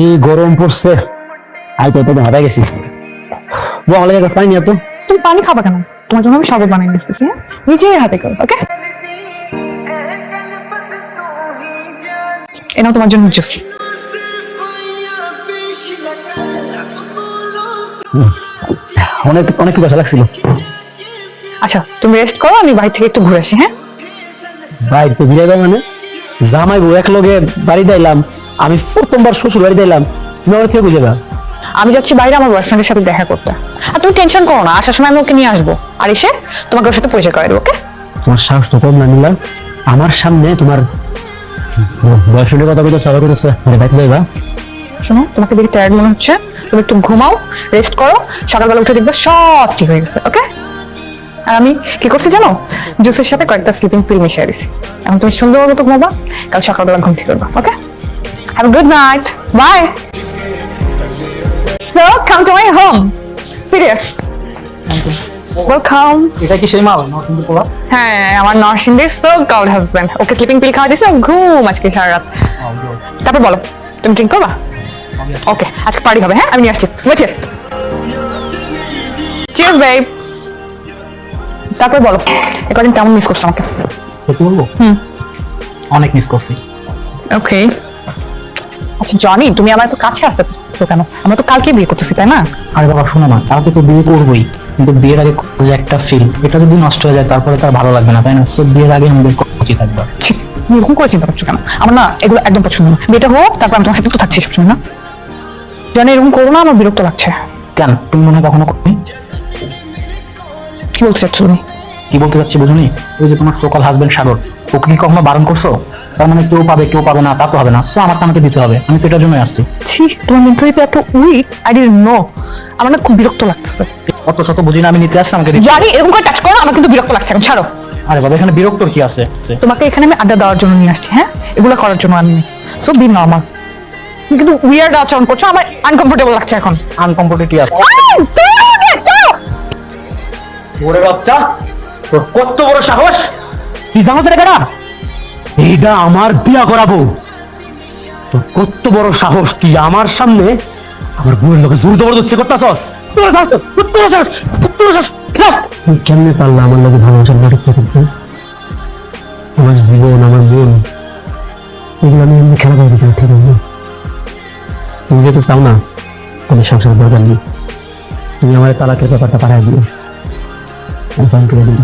এই গরম পড়ছে, আইতে তো হাঁটা গেছি। বলে গাছ পানি নিয়ে তো। তুমি পানি খাবা কেন? তোমার জন্য আমি শরবত বানিয়ে দিচ্ছি, হ্যাঁ? নিজের হাতে করো, ওকে? এনাও তোমার জন্য জুস। অনেক অনেক পিপাসা লাগছিল। আচ্ছা তুমি রেস্ট করো, আমি বাড়ি থেকে একটু ঘুরে আসি, হ্যাঁ? ভাই তো বিরাইবা মানে জামাই বউ এক লগে বাড়ি দিলাম, আমি প্রথমবার শ্বশুর বাড়ি দিলাম, তুমি আমার কেউ বুঝে না। আমি যাচ্ছি বাইরে আমার বয়ফ্রেন্ডের সাথে দেখা করতে। আর তুমি টেনশন করো না, আসার সময় আমি ওকে নিয়ে আসবো, আর এসে তোমাকে ওর সাথে পরিচয় করে দেবো, ওকে? তোমার সাহস তো কম না নিলাম, আমার সামনে তোমার বয়ফ্রেন্ডের কথা বলতে চাওয়া করেছে বাইক যাইবা। শোনো, তোমাকে দেখে টায়ার্ড মনে হচ্ছে, তুমি একটু ঘুমাও, রেস্ট করো, সকালবেলা উঠে দেখবে সব ঠিক হয়ে গেছে, ওকে? আর আমি কি করছি জানো, জুসের সাথে কয়েকটা স্লিপিং পিল মিশিয়ে দিছি। এখন তুমি সুন্দর মতো ঘুমাবা, কাল সকালবেলা ঘুম থেকে করবা, okay? Have a good night, bye. So come to my home. Sit here. Welcome. এটা কি সেই মাল নরসিংদীর পোলা? হ্যাঁ, আমার নরসিংদীর সো কল্ড হাজবেন্ড। ওকে স্লিপিং পিল খাওয়া দিয়েছে, ঘুম আজকে সারা রাত। তারপর বলো, তুমি ড্রিঙ্ক করবা? ওকে, আজকে পার্টি হবে, হ্যাঁ? আমি নিয়ে আসছি, ওয়েট হিয়ার। Cheers babe. তারপর বলো, একদিন কেমন মিস করছো আমাকে? সত্যি বলবো, অনেক মিস করছি। ওকে। আচ্ছা জনি, তুমি আমার তো কাছে আসতে পারছো কেন? আমরা তো কালকে বিয়ে করতেছি, তাই না? আরে বাবা শোনো না, তারা তো বিয়ে করবোই, কিন্তু বিয়ের আগে যে একটা ফিল, এটা যদি নষ্ট হয়ে যায় তারপরে তার ভালো লাগবে না, তাই না? সো বিয়ের আগে আমাদের উচিত থাকবে। ছি, তুমি এরকম করে চিন্তা করছো কেন? আমার না এগুলো একদম পছন্দ না। বিয়েটা হোক, তারপর আমি তোমার সাথে তো থাকছি সবসময়, না? জনি এরকম করো না, আমার বিরক্ত লাগছে। কেন, তুমি মনে হয় কখনো করনি? কি বলতে চাচ্ছ তুমি? কি বলতে চাচ্ছি বুঝুনি? ওই যে তোমার সোকাল হাজবেন্ড সাগর, ওকে কি কখনো বারণ করছো? তার মানে কেউ পাবে কেউ পাবে না তা তো হবে না, সো আমারটা আমাকে দিতে হবে, আমি তো এটার জন্যই আসছি। ছি, তোমার মেন্টালিটি এত উইক, আই ডিডন্ট নো। আমার না খুব বিরক্ত লাগতেছে। অত শত বুঝি না, আমি নিতে আসছি, আমাকে দিতে। জানি এরকম করে টাচ করো, আমার কিন্তু বিরক্ত লাগছে, এখন ছাড়ো। আরে বাবা, এখানে বিরক্তর কি আছে? তোমাকে এখানে আমি আড্ডা দেওয়ার জন্য নিয়ে আসছি, হ্যাঁ? এগুলো করার জন্য আমি সো বি নরমাল। কিন্তু উইয়ার্ড আচরণ করছো, আমার আনকমফোর্টেবল লাগছে এখন। আনকমফোর্টেবল আছে। ওরে বাচ্চা, তোর কত বড় সাহস! কি জানো সেটা কেনা? এইটা আমার বিয়া করাবো। তোর কত বড় সাহস, তুই আমার সামনে আমার বউয়ের লোকে জোর জবরদস্তি করতেছস? তুই কেমনে পারলা আমার লোকে ভালোবাসার নাটক করতে? আমার জীবন, আমার বোন, এগুলো আমি এমনি খেলা করে দিতে, ঠিক আছে? তুমি যেহেতু চাও না, তুমি সংসার দরকার নেই, তুমি আমার তালাকের ব্যাপারটা পাঠাই দিও, আমি ফাইন করে দিই।